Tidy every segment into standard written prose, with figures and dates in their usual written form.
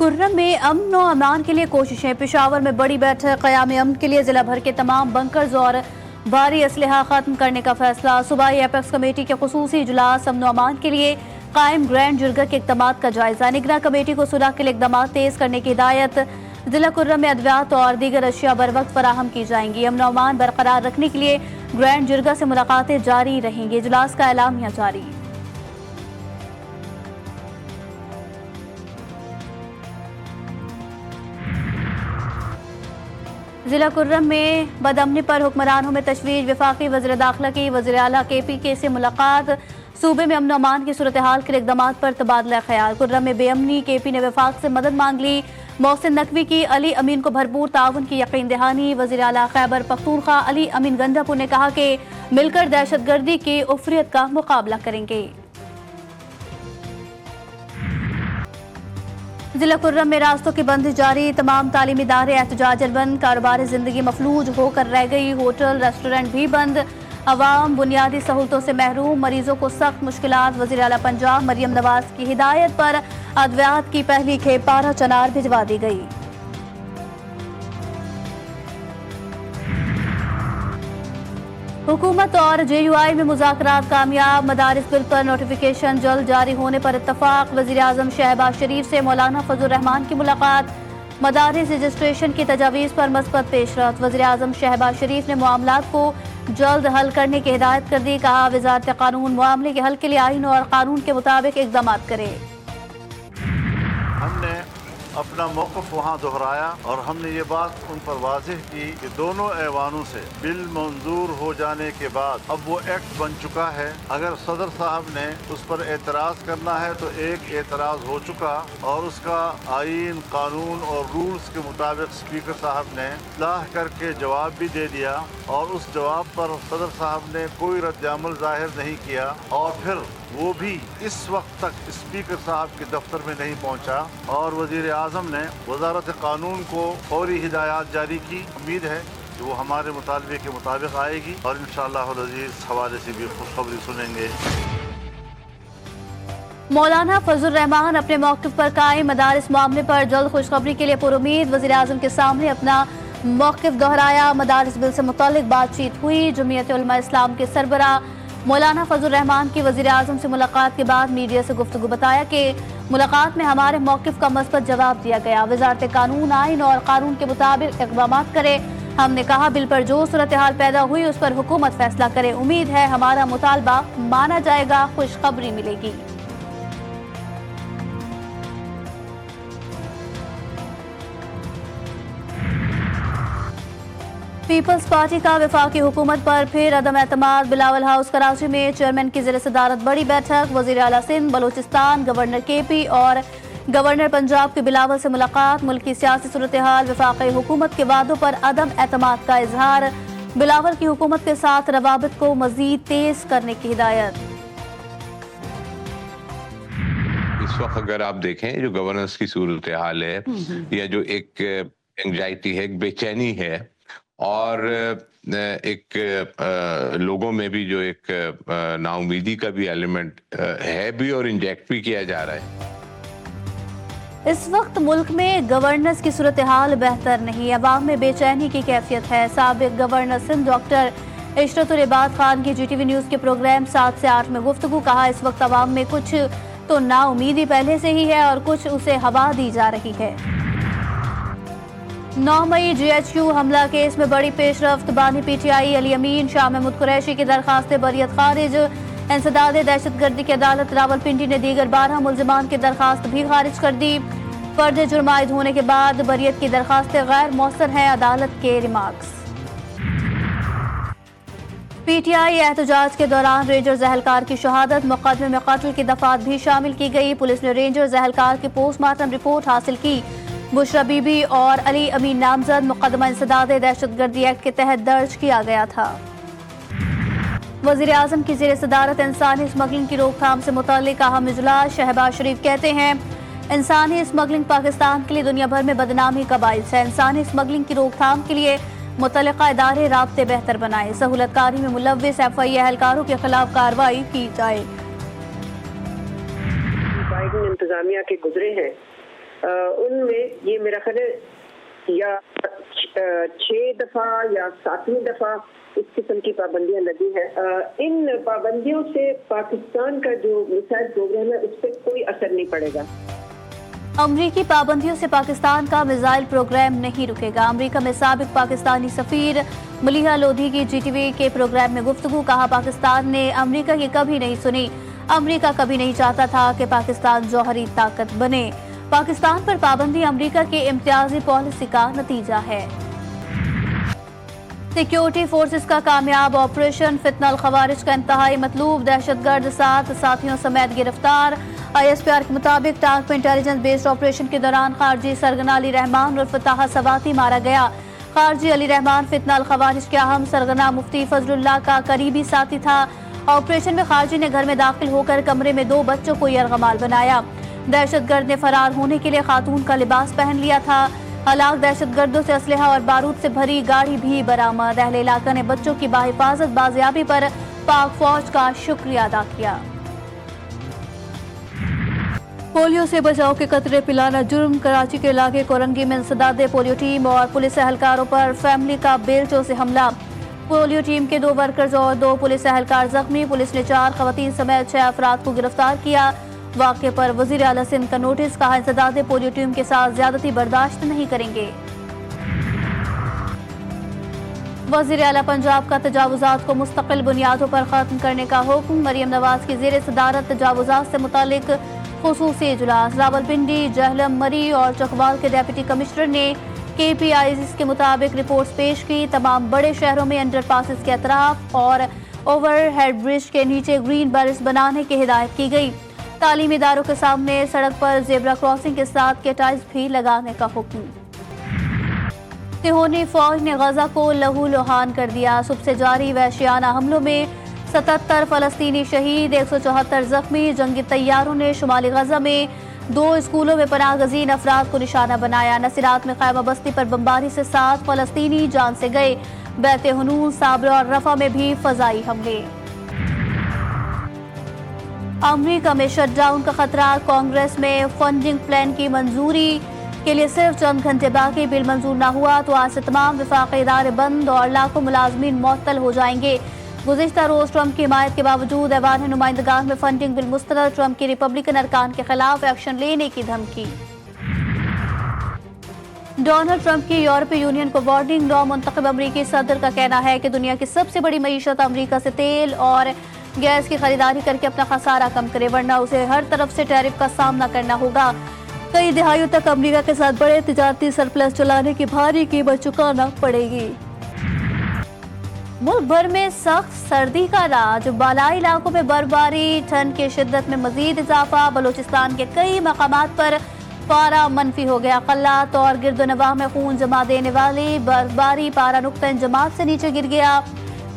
कुर्रम में अमन और अमान के लिए कोशिशें। पेशावर में बड़ी बैठक। क़याम अमन के लिए जिला भर के तमाम बंकर्स और भारी असलहा खत्म करने का फैसला। सूबाई एपेक्स कमेटी के खुसूसी इजलास। अमन और अमान के लिए कायम ग्रैंड जुरगा के इक़दामात का जायजा। निगरान कमेटी को सुलह के लिए इक़दामात तेज करने की हिदायत। जिला कुर्रम में अद्वियात और दीगर अशिया बर वक्त फराहम की जाएंगी। अमन और अमान बरकरार रखने के लिए ग्रैंड जुरगा से मुलाकातें जारी रहेंगी। इजलास का एलामिया जारी। जिला कुर्रम में बदअमनी पर हुक्मरानों में तशवीश। वफाकी वज़ीर दाखिला की वज़ीर आला KPK से मुलाकात। सूबे में अमन और अमान की सूरत हाल के इक़दामात पर तबादला ख्याल। कुर्रम में बेअमनी। KP ने वफाक से मदद मांग ली। मोहसिन नकवी की अली अमीन को भरपूर ताउन की यकीन दहानी। वज़ीर आला खैबर पख्तूनख्वा अली अमीन गंडापुर ने कहा कि मिलकर दहशतगर्दी की उफ़रियत का मुकाबला करेंगे। जिला कुर्रम में रास्तों की बंदी जारी। तमाम तालीमी इदारे एहतजाजन बंद। कारोबारी जिंदगी मफलूज होकर रह गई। होटल रेस्टोरेंट भी बंद। अवाम बुनियादी सहूलतों से महरूम। मरीजों को सख्त मुश्किलात। वज़ीर आला पंजाब मरियम नवाज की हिदायत पर अद्वियात की पहली खेप 12 चनार भिजवा दी गई। हुकूमत और JUI में मुज़ाकरात कामयाब। मदारिस बिल पर नोटिफिकेशन जल्द जारी होने पर इत्तफाक। वज़ीर आज़म शहबाज शरीफ से मौलाना फजल रहमान की मुलाकात। मदारिस रजिस्ट्रेशन की तजावीज़ पर मस्बत पेशरफ्त। वज़ीर आज़म शहबाज शरीफ ने मामलात को जल्द हल करने की हिदायत कर दी। कहा वज़ारत कानून मामले के हल के लिए आईन और कानून के मुताबिक इक़दामात करे। हमने अपना मौक़िफ़ वहाँ दोहराया और हमने ये बात उन पर वाज़ेह की कि दोनों ऐवानों से बिल मंजूर हो जाने के बाद अब वो एक्ट बन चुका है। अगर सदर साहब ने उस पर एतराज़ करना है तो एक एतराज़ हो चुका और उसका आईन कानून और रूल्स के मुताबिक स्पीकर साहब ने इस्लाह करके जवाब भी दे दिया और उस जवाब पर सदर साहब ने कोई रद्द-ए-अमल ज़ाहिर नहीं किया और फिर वो भी इस वक्त तक स्पीकर साहब के दफ्तर में नहीं पहुंचा और वज़ीर आज़म ने वज़ारत कानून को फौरी हिदायत जारी की। उम्मीद है कि वो हमारे मुतालबे के मुताबिक आएगी और इंशाअल्लाह अज़ीज़ हवाले से भी खुशखबरी सुनेंगे। मौलाना फजल रहमान अपने मौक़िफ़ पर कायम। मदारिस मामले पर जल्द खुशखबरी के लिए पुरुमीद। वज़ीर आज़म के सामने अपना मौक़िफ़ दोहराया। मदारिस बिल से मुताल्लिक़ बातचीत हुई। जमीयत उलमा इस्लाम के सरबराह मौलाना फजल रहमान की वज़ीर आज़म से मुलाकात के बाद मीडिया से गुफ्तगू बताया कि मुलाकात में हमारे मौक़िफ़ का मस्बत जवाब दिया गया। वज़ारत कानून आईन और कानून के मुताबिक इक़दामात करे। हमने कहा बिल पर जो सूरत हाल पैदा हुई उस पर हुकूमत फैसला करे। उम्मीद है हमारा मुतालबा माना जाएगा। खुशखबरी मिलेगी। पीपल्स पार्टी का वफाकी हुकूमत पर फिर अदम एतमाद। बिलावल हाउस कराची में चेयरमैन की ज़ेर सदारत बड़ी बैठक। वज़ीर आला सिंध बलोचिस्तान गवर्नर KP और गवर्नर पंजाब के बिलावल से मुलाकात। मुल्क की सियासी सूरत हाल वफाकी हुकूमत के वादों पर अदम एतमाद का इजहार। बिलावल की हुकूमत के साथ रवाबित को मजीद तेज करने की हिदायत। इस वक्त अगर आप देखें जो गवर्नेंस की सूरत हाल है या जो एक एंग्जाइटी है, एक बेचैनी है और एक लोगों में भी जो एक नाउमीदी का भी एलिमेंट है भी और इंजेक्ट भी किया जा रहा है। इस वक्त मुल्क में गवर्नेंस की सूरत हाल बेहतर नहीं। अवाम में बेचैनी की कैफियत है। साबिक गवर्नर सिंध डॉक्टर इशरतुल इबाद खान की GTV न्यूज़ के प्रोग्राम 7 से 8 में गुफ्तगू। कहा इस वक्त अवाम में कुछ तो नाउमीदी पहले से ही है और कुछ उसे हवा दी जा रही है। 9 मई GHQ हमला केस में बड़ी पेशरफ्त। बानी PTI अली अमीन शाह महमूद कुरैशी की दरखास्त बरियत खारिज। इंसदाद दहशतगर्दी की अदालत रावलपिंडी ने दीगर 12 मुल्जिमान की दरखास्त भी खारिज कर दी। फर्द जुर्म आयद होने के बाद बरियत की दरखास्तें गैर मौसर हैं। अदालत के रिमार्क्स। PTI एहतजाज के दौरान रेंजर एहलकार की शहादत। मुकदमे में कत्ल की दफात भी शामिल की गई। पुलिस ने रेंजर एहलकार की पोस्टमार्टम रिपोर्ट हासिल की। बुशरा बीबी और अली अमीन नामजद मुकदमा इंसदाद दहशतगर्दी एक्ट के तहत दर्ज किया गया था। वज़ीर आज़म की ज़ेर सदारत इंसानी स्मगलिंग की रोकथाम से मुताल्लिक़ अहम इजलास। शहबाज शरीफ कहते हैं इंसानी स्मगलिंग पाकिस्तान के लिए दुनिया भर में बदनामी का बाइस है। इंसानी स्मगलिंग की रोकथाम के लिए मुतल्लिक़ा इदारे राब्ते बेहतर बनाए। सहूलतकारी में मुलव्विस FI एहलकारों के खिलाफ कार्रवाई की जाए। बाइडन इंतजामिया के गुजरे हैं ان میں یہ میرا خیال ہے یا 6 دفعہ یا 7ویں دفعہ اس قسم کی پابندیاں لگی ہیں. ان پابندیوں سے پاکستان کا جو میزائل پروگرام ہے اس پہ کوئی اثر نہیں پڑے گا. امریکی پابندیوں سے پاکستان کا میزائل پروگرام نہیں رکے گا. امریکہ میں سابق پاکستانی سفیر ملیحہ لودھی کی جی ٹی وی کے پروگرام میں گفتگو. کہا پاکستان نے امریکہ کی کبھی نہیں سنی. امریکہ کبھی نہیں چاہتا تھا کہ پاکستان جوہری طاقت بنے. پاکستان پر پابندی امریکہ کی امتیازی پالیسی کا نتیجہ ہے. سیکیورٹی فورسز کا کامیاب آپریشن. فتنہ الخوارج کا انتہائی مطلوب دہشت گرد 7 ساتھیوں سمیت گرفتار. آئی ایس پی آر کے مطابق ٹانک میں انٹیلیجنس بیسڈ آپریشن کے دوران خارجی سرغنہ علی رحمان اور فتح سواتی مارا گیا. خارجی علی رحمان فتنہ الخوارج کے اہم سرغنہ مفتی فضل اللہ کا قریبی ساتھی تھا. آپریشن میں خارجی نے گھر میں داخل ہو کر کمرے میں 2 بچوں کو یرغمال بنایا. دہشت گرد نے فرار ہونے کے لیے خاتون کا لباس پہن لیا تھا. ہلاک دہشت گردوں سے اسلحہ اور بارود سے بھری گاڑی بھی برآمد. اہل علاقہ نے بچوں کی باحفاظت بازیابی پر پاک فوج کا شکریہ ادا کیا. پولیو سے بچاؤ کے قطرے پلانا جرم. کراچی کے علاقے کورنگی میں انسداد پولیو ٹیم اور پولیس اہلکاروں پر فیملی کا بیلچوں سے حملہ. پولیو ٹیم کے 2 ورکرز اور 2 پولیس اہلکار زخمی. پولیس نے 4 خواتین سمیت 6 افراد کو گرفتار کیا. واقعے پر وزیر اعلیٰ سندھ کا نوٹس. کہا انسداد پولیو ٹیم کے ساتھ زیادتی برداشت نہیں کریں گے. وزیر اعلیٰ پنجاب کا تجاوزات کو مستقل بنیادوں پر ختم کرنے کا حکم. مریم نواز کی زیر صدارت تجاوزات سے متعلق خصوصی اجلاس. راولپنڈی، جہلم، مری اور چکوال کے ڈیپٹی کمشنر نے کے پی آئیز کے مطابق رپورٹس پیش کی. تمام بڑے شہروں میں انڈر پاسز کے اطراف اور اوور ہیڈ برج کے نیچے گرین بیلٹس بنانے کی ہدایت کی گئی. تعلیمی اداروں کے سامنے سڑک پر زیبرا کراسنگ کے ساتھ کیٹائز بھی لگانے کا حکم. صہیونی فوج نے غزہ کو لہو لہان کر دیا. صبح سے جاری وحشیانہ حملوں میں 77 فلسطینی شہید، 174 زخمی. جنگی طیاروں نے شمالی غزہ میں 2 اسکولوں میں پناہ گزین افراد کو نشانہ بنایا. نصیرات میں خیمہ بستی پر بمباری سے 7 فلسطینی جان سے گئے. بیت حنون، صابرہ اور رفح میں بھی فضائی حملے. امریکہ میں شٹ ڈاؤن کا خطرہ. کانگریس میں فنڈنگ پلان کی منظوری کے لیے صرف چند گھنٹے باقی. بل منظور نہ ہوا تو آج سے تمام وفاقی ادارے بند اور لاکھوں ملازمین معطل ہو جائیں گے. گزشتہ روز ٹرمپ کی حمایت کے باوجود ایوان نمائندگان میں فنڈنگ بل مسترد. ٹرمپ کی ریپبلکن ارکان کے خلاف ایکشن لینے کی دھمکی. ڈونلڈ ٹرمپ کی یورپی یونین کو وارننگ. نو منتخب امریکی صدر کا کہنا ہے کہ دنیا کی سب سے بڑی معیشت امریکہ سے تیل اور گیس کی خریداری کر کے اپنا خسارہ کم کرے، ورنہ اسے ہر طرف سے ٹیرف کا سامنا کرنا ہوگا. کئی دہائیوں تک امریکہ کے ساتھ بڑے تجارتی سرپلس چلانے کی بھاری قیمت چکانا پڑے گی. ملک بھر میں سخت سردی کا راج. بالائی علاقوں میں برفباری، ٹھنڈ کی شدت میں مزید اضافہ. بلوچستان کے کئی مقامات پر پارہ منفی ہو گیا. قلات اور گرد و نواح میں خون جما دینے والی برفباری. پارہ نقطہ انجماد سے نیچے گر گیا.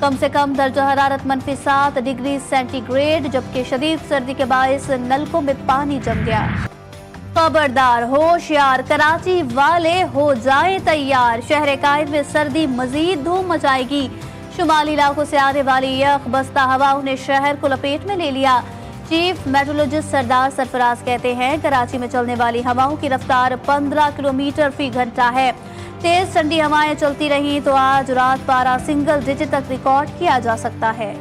کم سے کم درجہ حرارت -7 ڈگری سینٹی گریڈ، جبکہ شدید سردی کے باعث نلکوں میں پانی جم گیا. خبردار، ہوشیار، کراچی والے ہو جائیں تیار. شہر قائد میں سردی مزید دھوم مچائے گی. شمالی علاقوں سے آنے والی یخ بستہ ہواؤں نے شہر کو لپیٹ میں لے لیا. چیف میٹرولوجسٹ سردار سرفراز کہتے ہیں کراچی میں چلنے والی ہواؤں کی رفتار 15 کلومیٹر فی گھنٹہ ہے. تیز ٹھنڈی ہوائیں چلتی رہیں تو آج رات پارہ سنگل ڈجٹ تک ریکارڈ کیا جا سکتا ہے.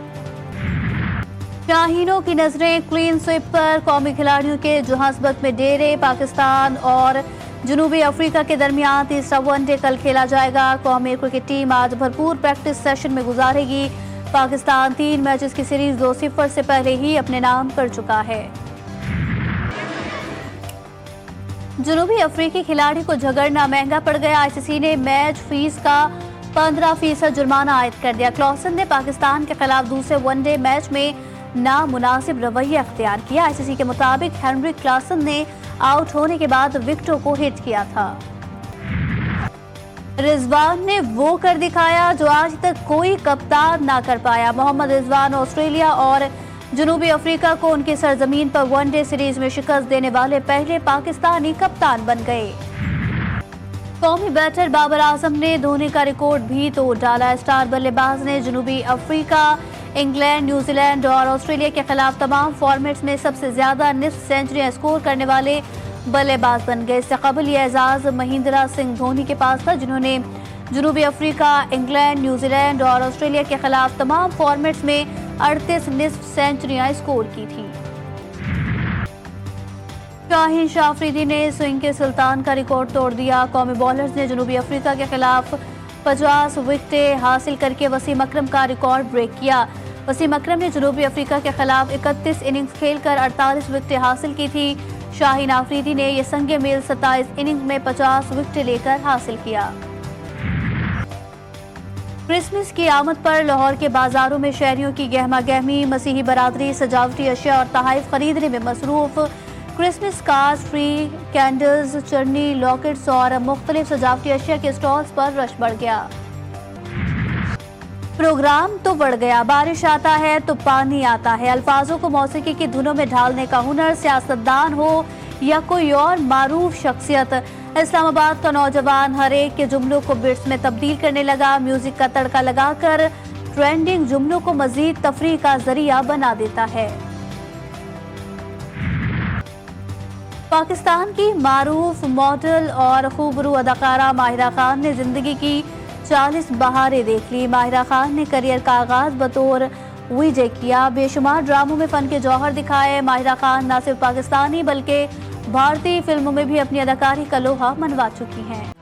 شاہینوں کی نظریں کلین سویپ پر. قومی کھلاڑیوں کے جوہانسبرگ میں ڈیرے. پاکستان اور جنوبی افریقہ کے درمیان تیسرا ون ڈے کل کھیلا جائے گا. قومی کرکٹ ٹیم آج بھرپور پریکٹس سیشن میں گزارے گی. پاکستان 3 میچز کی سیریز 2-0 سے پہلے ہی اپنے نام کر چکا ہے. جنوبی افریقی کھلاڑی کو جھگڑنا مہنگا پڑ گیا. آئی سی سی نے میچ فیس کا 15% جرمانہ عائد کر دیا. کلاسن نے پاکستان کے خلاف دوسرے ون ڈے میچ میں نامناسب رویہ اختیار کیا. آئی سی سی کے مطابق ہینری کلاسن نے آؤٹ ہونے کے بعد وکٹوں کو ہٹ کیا تھا. رضوان نے وہ کر دکھایا جو آج تک کوئی کپتان نہ کر پایا. محمد رضوان آسٹریلیا اور جنوبی افریقہ کو ان کی سرزمین پر ون ڈے سیریز میں شکست دینے والے پہلے پاکستانی کپتان بن گئے. قومی بیٹر بابر اعظم نے دھونی کا ریکارڈ بھی توڑ ڈالا. اسٹار بلے باز نے جنوبی افریقہ، انگلینڈ، نیوزی لینڈ اور آسٹریلیا کے خلاف تمام فارمیٹس میں سب سے زیادہ نصف سینچریاں اسکور کرنے والے बल्लेबाज बन गए। इससे कबल ये एजाज महेंद्र सिंह धोनी के पास था, जिन्होंने जनूबी अफ्रीका, इंग्लैंड, न्यूजीलैंड और ऑस्ट्रेलिया के खिलाफ तमाम फॉर्मेट्स में 38 निस्फ सेंचुरियां स्कोर की थी। शाहीन शाह अफरीदी ने स्विंग के सुल्तान का रिकॉर्ड तोड़ दिया। कौमी बॉलर्स ने जनूबी अफ्रीका के खिलाफ 50 विकेटें हासिल करके वसीम अकरम का रिकॉर्ड ब्रेक किया। वसीम अकरम ने जनूबी अफ्रीका के खिलाफ 31 इनिंग्स खेलकर 48 विकेटें हासिल की थी। शाहीन अफरीदी ने यह संगे मेल 27 इनिंग्स में 50 विकेटें लेकर हासिल किया। क्रिसमस की आमद पर लाहौर के बाजारों में शहरियों की गहमा गहमी। मसीही बरादरी सजावटी अशिया और तहाइफ खरीदने में मसरूफ। क्रिसमस कार्ड्स, ट्री, कैंडल्स, चरनी, लॉकेट्स और मुख्तलिफ सजावटी अशिया के स्टॉल्स पर रश बढ़ गया। प्रोग्राम तो बढ़ गया, बारिश आता है तो पानी आता है। अल्फाजों को मौसीकी की धुनों में ढालने का हुनर, सियासतदान हो या कोई और मारूफ शख्सियत। इस्लामाबाद का नौजवान हर एक के जुमलों को बिट्स में तब्दील करने लगा। म्यूजिक का तड़का लगाकर ट्रेंडिंग जुमलों को मजीद तफरीह का जरिया बना देता है। पाकिस्तान की मारूफ मॉडल और खूबरू अदाकारा माहिरा खान ने जिंदगी की 40 बहारें देख ली। माहिरा खान ने करियर का आगाज बतौर वीजे किया। बेशुमार ड्रामों में फन के जौहर दिखाए। माहिरा खान न सिर्फ पाकिस्तानी बल्कि भारतीय फिल्मों में भी अपनी अदाकारी का लोहा मनवा चुकी हैं।